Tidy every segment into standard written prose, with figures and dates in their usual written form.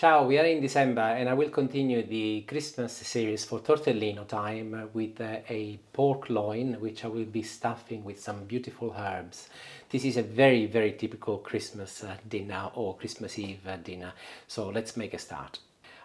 Ciao, we are in December and I will continue the Christmas series for Tortellino time with a pork loin which I will be stuffing with some beautiful herbs. This is a very typical Christmas dinner or Christmas Eve dinner, so let's make a start.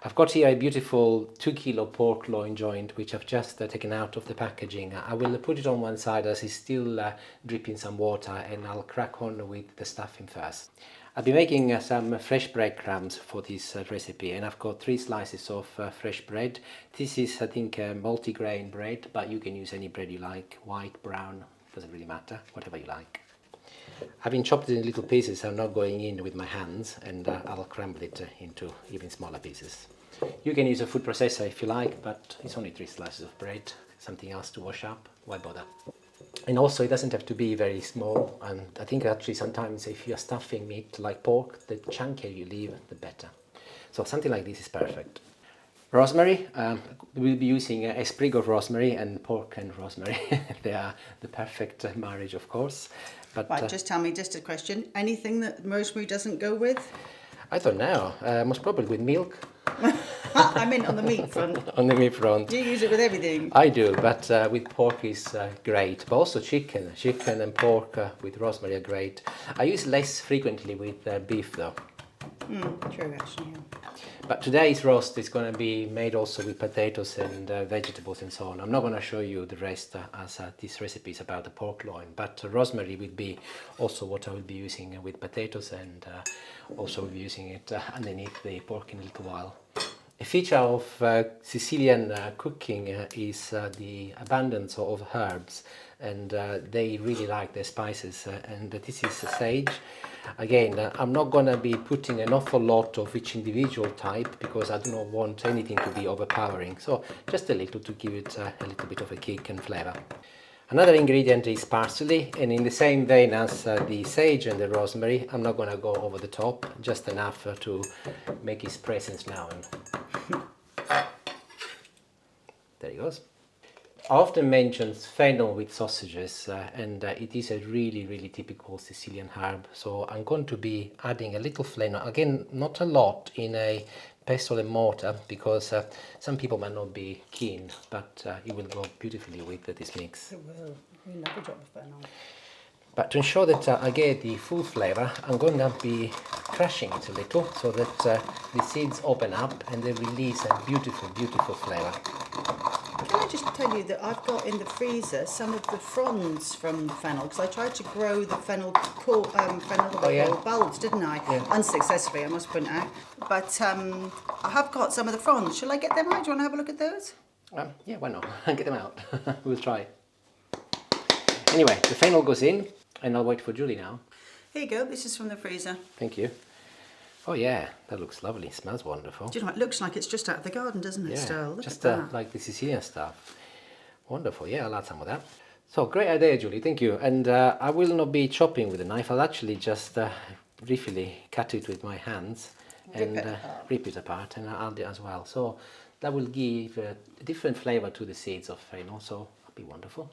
I've got here a beautiful 2 kilo pork loin joint which I've just taken out of the packaging. I will put it on one side as it's still dripping some water, and I'll crack on with the stuffing first. I'll be making some fresh breadcrumbs for this recipe, and I've got 3 slices of fresh bread. This is, I think, multi-grain bread, but you can use any bread you like, white, brown, doesn't really matter, whatever you like. Having chopped it in little pieces, I'm not going in with my hands, and I'll crumble it into even smaller pieces. You can use a food processor if you like, but it's only 3 slices of bread, something else to wash up, why bother? And also it doesn't have to be very small, and I think actually sometimes if you're stuffing meat like pork, the chunkier you leave, the better. So something like this is perfect. Rosemary, we'll be using a sprig of rosemary and pork and rosemary. They are the perfect marriage, of course. But Right, just tell me, just a question, anything that rosemary doesn't go with? I don't know, most probably with milk. I meant on the meat front. On the meat front. You use it with everything. I do, but with pork is great. But also chicken and pork with rosemary are great. I use less frequently with beef though. True, actually. Yeah. But today's roast is going to be made also with potatoes and vegetables and so on. I'm not going to show you the rest as this recipe is about the pork loin, but rosemary will be also what I will be using with potatoes, and also will be using it underneath the pork in a little while. A feature of Sicilian cooking is the abundance of herbs, and they really like their spices, and this is sage. Again, I'm not going to be putting an awful lot of each individual type because I do not want anything to be overpowering, so just a little to give it a little bit of a kick and flavour. Another ingredient is parsley, and in the same vein as the sage and the rosemary, I'm not going to go over the top, just enough to make his presence known. There he goes. I often mention fennel with sausages, and it is a really typical Sicilian herb, so I'm going to be adding a little fennel, again not a lot, in a pestle and mortar because some people might not be keen, but it will go beautifully with this mix. It will. You never drop the fennel. But to ensure that I get the full flavour, I'm going to be crushing it a little so that the seeds open up and they release a beautiful flavour. Can I just tell you that I've got in the freezer some of the fronds from fennel, because I tried to grow the fennel bulbs, didn't I? Yeah. Unsuccessfully, I must point out. But I have got some of the fronds. Shall I get them out? Do you want to have a look at those? Yeah, why not? Get them out. We'll try. Anyway, the fennel goes in, and I'll wait for Julie now. Here you go. This is from the freezer. Thank you. Oh yeah, that looks lovely. Smells wonderful. Do you know, it looks like it's just out of the garden, doesn't it, Yeah, still? Look just at that. like the Sicilian stuff. Wonderful. Yeah, I'll add some of that. So great idea, Julie. Thank you. And I will not be chopping with a knife. I'll actually just briefly cut it with my hands and rip it apart, and I'll add it as well. So that will give a different flavor to the seeds of fennel. So that'll be wonderful.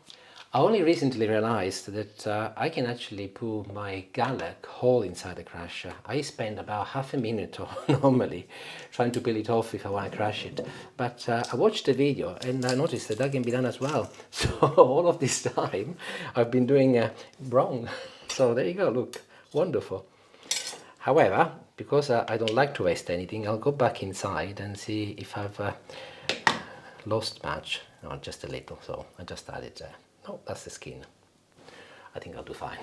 I only recently realized that I can actually put my garlic whole inside the crusher. I spend about half a minute normally trying to peel it off if I want to crush it. But I watched the video and I noticed that can be done as well. So all of this time I've been doing wrong. So there you go, look, wonderful. However, because I don't like to waste anything, I'll go back inside and see if I've lost much. No, just a little, so I just added there. Oh, that's the skin. I think I'll do fine.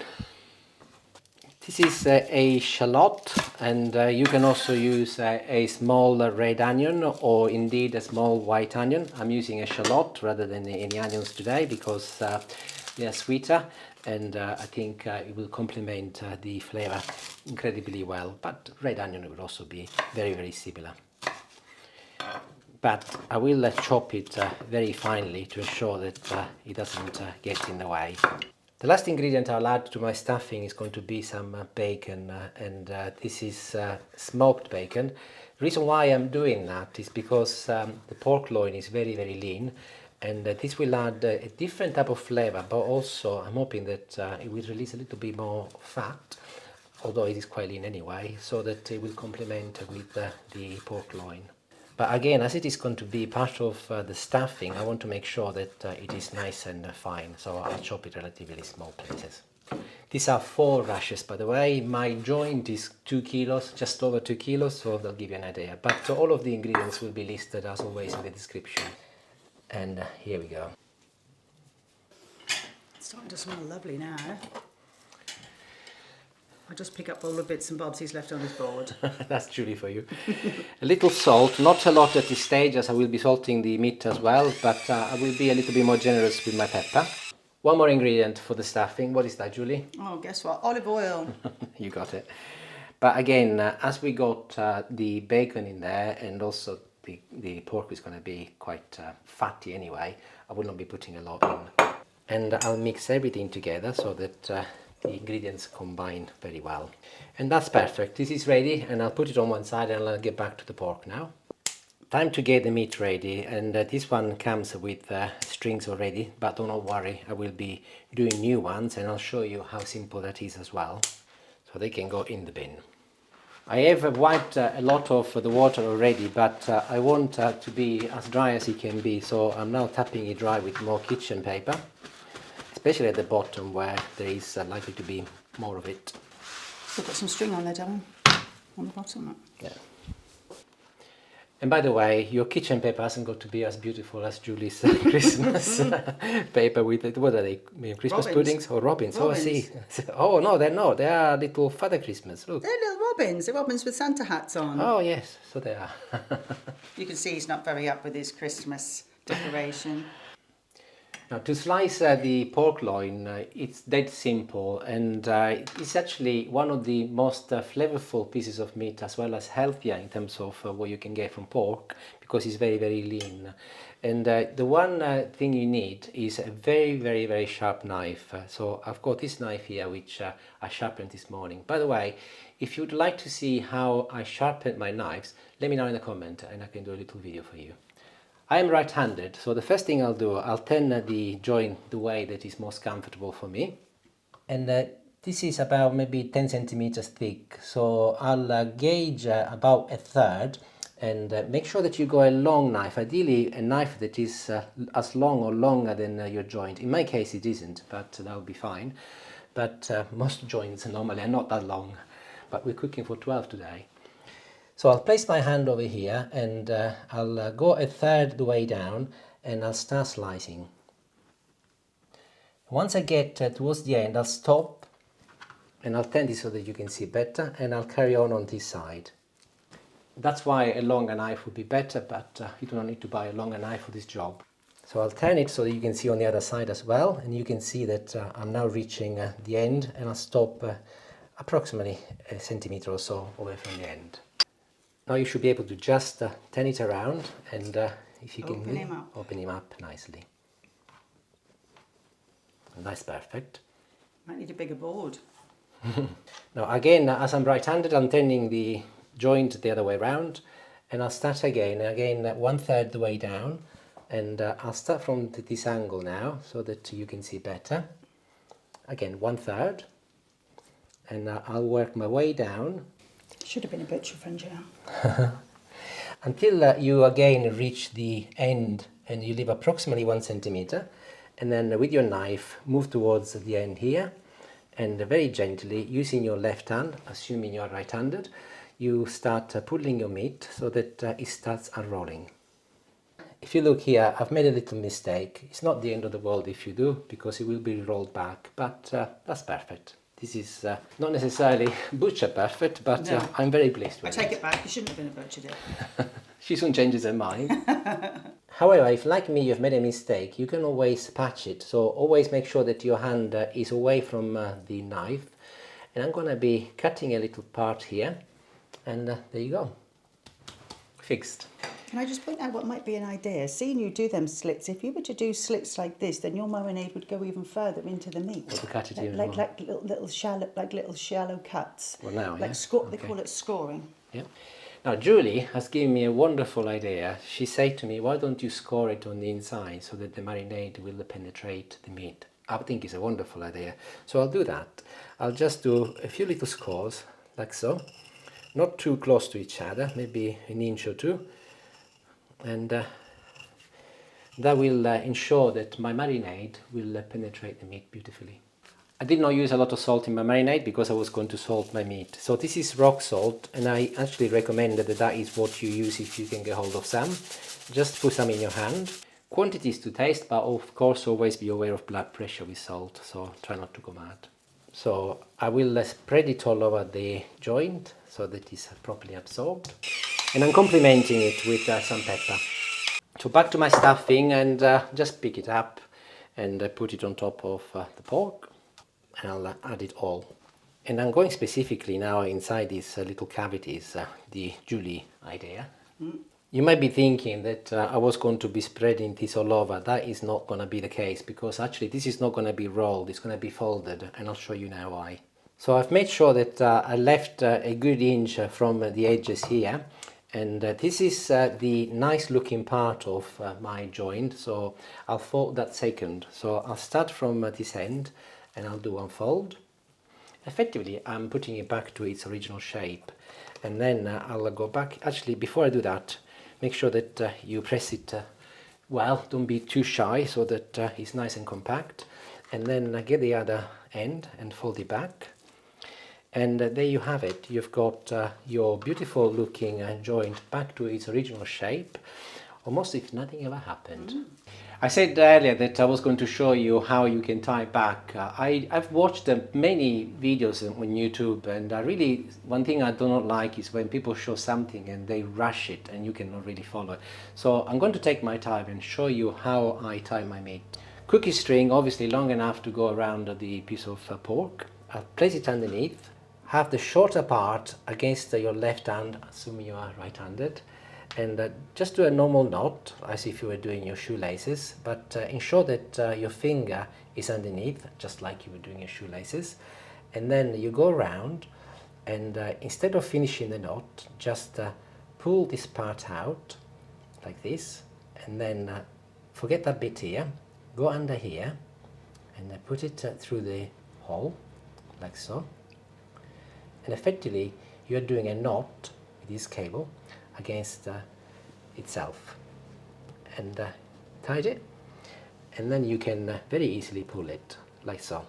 This is a shallot, and you can also use a small red onion or indeed a small white onion. I'm using a shallot rather than any onions today because they are sweeter, and I think it will complement the flavor incredibly well. But red onion will also be very similar. But I will chop it very finely to ensure that it doesn't get in the way. The last ingredient I'll add to my stuffing is going to be some bacon, and this is smoked bacon. The reason why I'm doing that is because the pork loin is very lean, and this will add a different type of flavor, but also I'm hoping that it will release a little bit more fat. although it is quite lean anyway, so that it will complement with the pork loin. But again, as it is going to be part of the stuffing, I want to make sure that it is nice and fine, so I'll chop it relatively small pieces. These are 4 rashers, by the way. My joint is 2 kilos, just over 2 kilos, so they'll give you an idea. But all of the ingredients will be listed as always in the description. And here we go. It's starting to smell lovely now. I'll just pick up all the bits and bobs he's left on his board. That's Julie for you. A little salt, not a lot at this stage, as I will be salting the meat as well, but I will be a little bit more generous with my pepper. One more ingredient for the stuffing. What is that, Julie? Oh, guess what? Olive oil. You got it. But again, as we got the bacon in there, and also the pork is going to be quite fatty anyway, I will not be putting a lot in. And I'll mix everything together so that the ingredients combine very well. And that's perfect. This is ready, and I'll put it on one side and I'll get back to the pork now. Time to get the meat ready, and this one comes with strings already, but don't worry, I will be doing new ones and I'll show you how simple that is as well, so they can go in the bin. I have wiped a lot of the water already, but I want to be as dry as it can be, so I'm now tapping it dry with more kitchen paper, especially at the bottom where there is likely to be more of it. Still got some string on there, Dylan, on the bottom. Yeah. And by the way, your kitchen paper hasn't got to be as beautiful as Julie's Christmas paper with it. What are they? Christmas Robins. Puddings or robins? Oh, I see. Robins. Oh, no, they're not. They are little Father Christmas. Look. They're little robins. They're robins with Santa hats on. Oh, yes, so they are. You can see he's not very up with his Christmas decoration. Now, to slice the pork loin, it's dead simple, and it's actually one of the most flavorful pieces of meat, as well as healthier in terms of what you can get from pork, because it's very, very lean. And the one thing you need is a very, very, very sharp knife. So I've got this knife here, which I sharpened this morning. By the way, if you'd like to see how I sharpened my knives, let me know in the comment and I can do a little video for you. I am right-handed, so the first thing I'll do, I'll turn the joint the way that is most comfortable for me. And this is about maybe 10 centimeters thick, so I'll gauge about 1/3 and make sure that you go a long knife, ideally a knife that is as long or longer than your joint. In my case it isn't, but that'll be fine. But most joints normally are not that long, but we're cooking for 12 today. So I'll place my hand over here and I'll go 1/3 the way down and I'll start slicing. Once I get towards the end, I'll stop and I'll turn this so that you can see better, and I'll carry on this side. That's why a longer knife would be better, but you do not need to buy a longer knife for this job. So I'll turn it so that you can see on the other side as well, and you can see that I'm now reaching the end, and I'll stop approximately 1 centimeter or so away from the end. Now you should be able to just turn it around, and if you can open him up nicely. And that's perfect. Might need a bigger board. Now again, as I'm right-handed, I'm turning the joint the other way around, and I'll start again 1/3 the way down, and I'll start from this angle now so that you can see better. Again, 1/3, and I'll work my way down. Should have been a butcher friend, yeah. Until you again reach the end and you leave approximately 1 centimeter, and then with your knife move towards the end here, and very gently, using your left hand, assuming you're right-handed, you start pulling your meat so that it starts unrolling. If you look here, I've made a little mistake. It's not the end of the world if you do, because it will be rolled back, but that's perfect. This is not necessarily butcher perfect, but no. I'm very pleased with it. I take it back, you shouldn't have been a butcher, dear. She soon changes her mind. However, if like me you've made a mistake, you can always patch it. So always make sure that your hand is away from the knife. And I'm going to be cutting a little part here. And there you go. Fixed. Can I just point out what might be an idea? Seeing you do them slits, if you were to do slits like this, then your marinade would go even further into the meat. Well, to cut it even more. Like little shallow cuts. Well, now, like yeah. They call it scoring. Yeah. Now, Julie has given me a wonderful idea. She said to me, why don't you score it on the inside so that the marinade will penetrate the meat? I think it's a wonderful idea. So I'll do that. I'll just do a few little scores, like so. Not too close to each other, maybe an inch or two. And that will ensure that my marinade will penetrate the meat beautifully. I did not use a lot of salt in my marinade because I was going to salt my meat. So this is rock salt, and I actually recommend that that is what you use if you can get hold of some. Just put some in your hand. Quantities to taste, but of course always be aware of blood pressure with salt, so try not to go mad. So I will spread it all over the joint so that it's properly absorbed. And I'm complementing it with some pepper. So back to my stuffing, and just pick it up and put it on top of the pork, and I'll add it all. And I'm going specifically now inside these little cavities, the Julie idea. You might be thinking that I was going to be spreading this all over. That is not going to be the case, because actually this is not going to be rolled, it's going to be folded, and I'll show you now why. So I've made sure that I left a good inch from the edges here, and this is the nice looking part of my joint, so I'll fold that second. So I'll start from this end and I'll do one fold. Effectively I'm putting it back to its original shape, and then I'll go back. Actually, before I do that, make sure that you press it well, don't be too shy, so that it's nice and compact, and then get the other end and fold it back. And there you have it. You've got your beautiful looking joint back to its original shape, almost if nothing ever happened. I said earlier that I was going to show you how you can tie back. I've watched many videos on YouTube, and one thing I do not like is when people show something and they rush it and you cannot really follow it. So I'm going to take my time and show you how I tie my meat. Cookie string, obviously long enough to go around the piece of pork. I'll place it underneath. Have the shorter part against your left hand, assuming you are right-handed, and just do a normal knot as if you were doing your shoelaces, but ensure that your finger is underneath, just like you were doing your shoelaces. And then you go around, and instead of finishing the knot, just pull this part out like this, and then forget that bit here, go under here and put it through the hole like so. And effectively you're doing a knot with this cable against itself, and tied it, and then you can very easily pull it like so.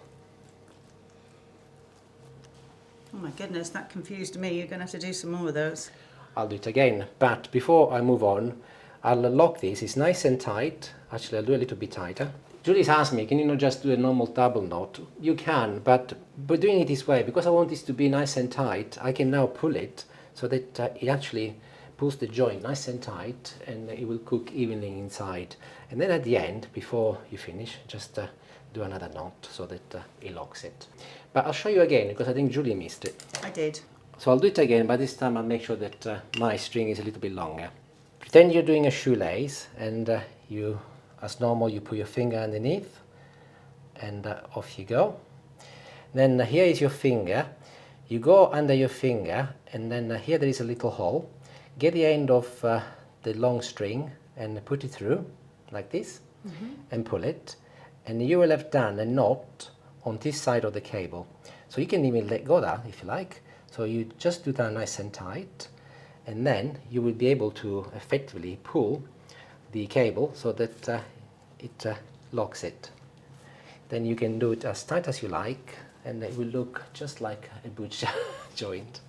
Oh my goodness, that confused me. You're going to have to do some more of those. I'll do it again, but before I move on, I'll lock this. It's nice and tight. Actually, I'll do a little bit tighter. Julie's asked me, can you not just do a normal double knot? You can, but doing it this way, because I want this to be nice and tight, I can now pull it so that it actually pulls the joint nice and tight, and it will cook evenly inside. And then at the end, before you finish, just do another knot so that it locks it. But I'll show you again, because I think Julie missed it. I did. So I'll do it again, but this time I'll make sure that my string is a little bit longer. Pretend you're doing a shoelace, and you, as normal, you put your finger underneath, and off you go. Then here is your finger. You go under your finger, and then here there is a little hole. Get the end of the long string and put it through like this, and pull it, and you will have done a knot on this side of the cable. So you can even let go that if you like. So you just do that nice and tight, and then you will be able to effectively pull the cable so that it locks it. Then you can do it as tight as you like, and it will look just like a butcher joint,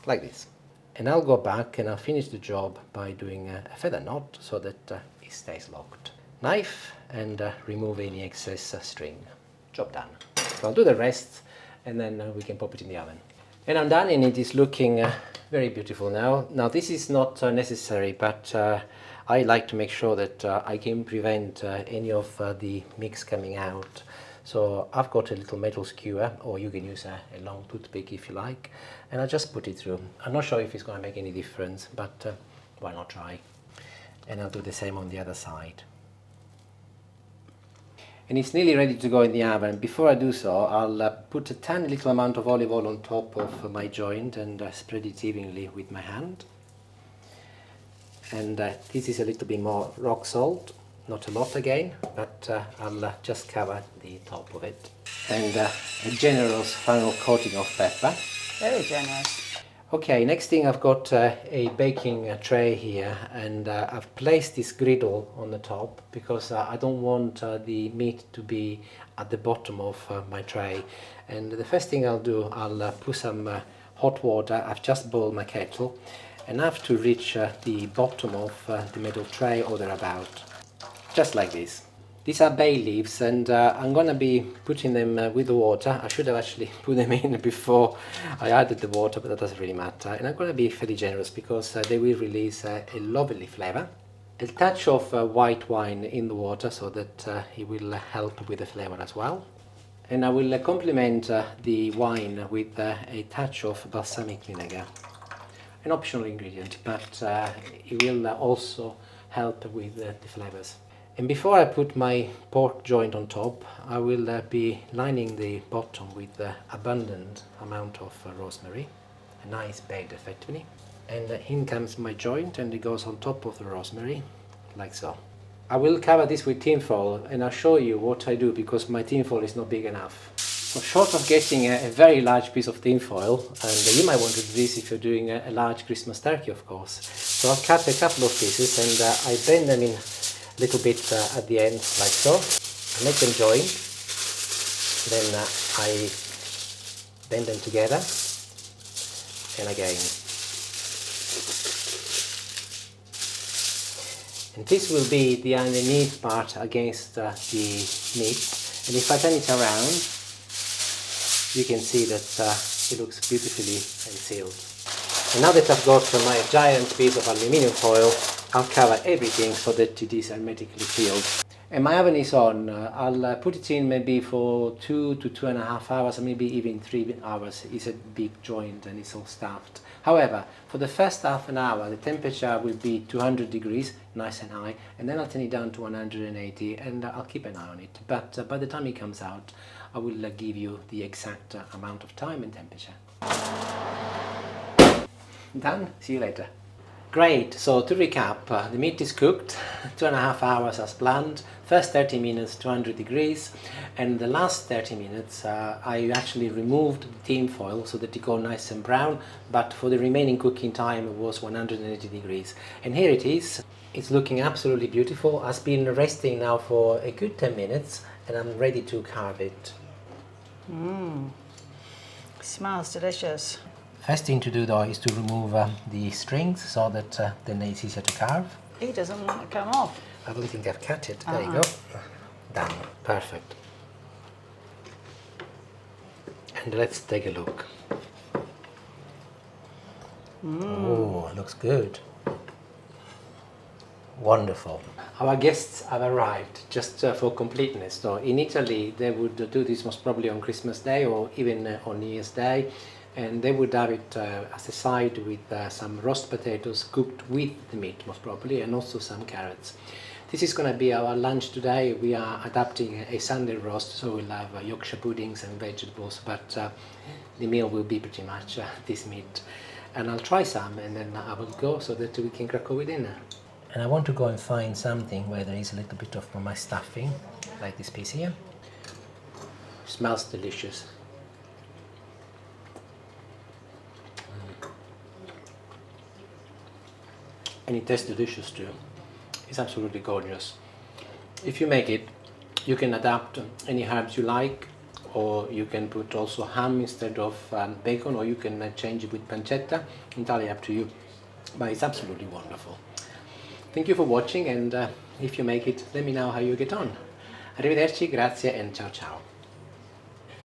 like this. And I'll go back and I'll finish the job by doing a feather knot so that it stays locked. Knife, and remove any excess string. Job done. So I'll do the rest, and then we can pop it in the oven. And I'm done, and it is looking very beautiful now. Now this is not necessary, but I like to make sure that I can prevent any of the mix coming out. So I've got a little metal skewer, or you can use a long toothpick if you like, and I just put it through. I'm not sure if it's going to make any difference, but why not try? And I'll do the same on the other side. And it's nearly ready to go in the oven. Before I do so, I'll put a tiny little amount of olive oil on top of my joint and spread it evenly with my hand. And this is a little bit more rock salt, not a lot again, but I'll just cover the top of it. And a generous final coating of pepper. Very generous. Okay, next thing, I've got a baking tray here, and I've placed this griddle on the top because I don't want the meat to be at the bottom of my tray. And the first thing I'll do, I'll put some hot water. I've just boiled my kettle, enough to reach the bottom of the metal tray or thereabout, just like this. These are bay leaves, and I'm gonna be putting them with the water. I should have actually put them in before I added the water, but that doesn't really matter. And I'm gonna be fairly generous because they will release a lovely flavor. A touch of white wine in the water so that it will help with the flavor as well. And I will complement the wine with a touch of balsamic vinegar. An optional ingredient, but it will also help with the flavors. And before I put my pork joint on top, I will be lining the bottom with abundant amount of rosemary, a nice bed effectively. And in comes my joint, and it goes on top of the rosemary, like so. I will cover this with tinfoil, and I'll show you what I do because my tinfoil is not big enough. So short of getting a very large piece of tinfoil, and you might want to do this if you're doing a large Christmas turkey, of course. So I'll cut a couple of pieces, and I bend them in little bit at the end, like so. I make them join, then I bend them together, and again. And this will be the underneath part against the meat, and if I turn it around, you can see that it looks beautifully sealed. And now that I've got my giant piece of aluminium foil, I'll cover everything so that it is hermetically sealed. And my oven is on. I'll put it in maybe for 2 to 2.5 hours, or maybe even 3 hours. It's a big joint and it's all stuffed. However, for the first half an hour, the temperature will be 200 degrees, nice and high, and then I'll turn it down to 180, and I'll keep an eye on it. But by the time it comes out, I will give you the exact amount of time and temperature. Done. See you later. Great, so to recap, the meat is cooked 2.5 hours as planned, first 30 minutes 200 degrees, and the last 30 minutes I actually removed the tin foil so that it got nice and brown, but for the remaining cooking time it was 180 degrees. And here it is, it's looking absolutely beautiful. It's been resting now for a good 10 minutes and I'm ready to carve it. Smells delicious. First thing to do though is to remove the strings so that then it's easier to carve. He doesn't want to come off. I don't think I've cut it. There you go. Done. Perfect. And let's take a look. Oh, it looks good. Wonderful. Our guests have arrived, just for completeness. So in Italy they would do this most probably on Christmas Day or even on New Year's Day. And they would have it as a side with some roast potatoes cooked with the meat most probably, and also some carrots. This is going to be our lunch today. We are adapting a Sunday roast, so we'll have Yorkshire puddings and vegetables, but the meal will be pretty much this meat. And I'll try some and then I will go so that we can crack on with dinner. And I want to go and find something where there is a little bit of my stuffing, like this piece here. Smells delicious. And it tastes delicious too. It's absolutely gorgeous. If you make it, you can adapt any herbs you like, or you can put also ham instead of bacon, or you can change it with pancetta. Entirely up to you, but it's absolutely wonderful. Thank you for watching, and if you make it, let me know how you get on. Arrivederci, grazie, and ciao ciao.